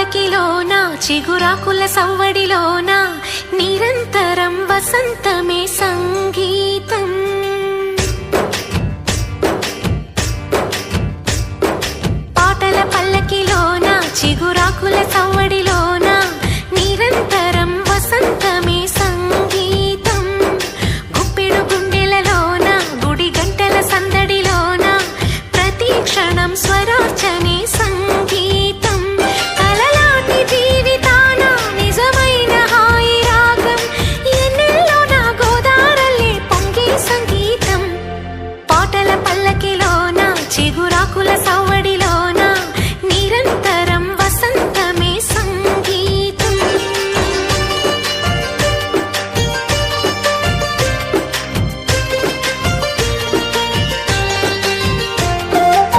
పల్లకిలోన చిగురాకుల సవ్వడిలోన నిరంతరం వసంతమే సంగీతం. పాటల పల్లకిలోన చిగురాకుల సవ్వడిలోన నిరంతరం వసంతమే సంగీతం. గుప్పెడు గుండెలలోన గుడి గంటల సందడిలోన ప్రతి క్షణం స్వరార్చనే సంగీతం. కలలాంటి జీవితాన నిజమైన హాయి రాగం ఎన్నెల్లో నా గోదారల్లే పొంగే సంగీతం. పాటల పల్లకిలోన చిగురాకుల సవ్వడిలోన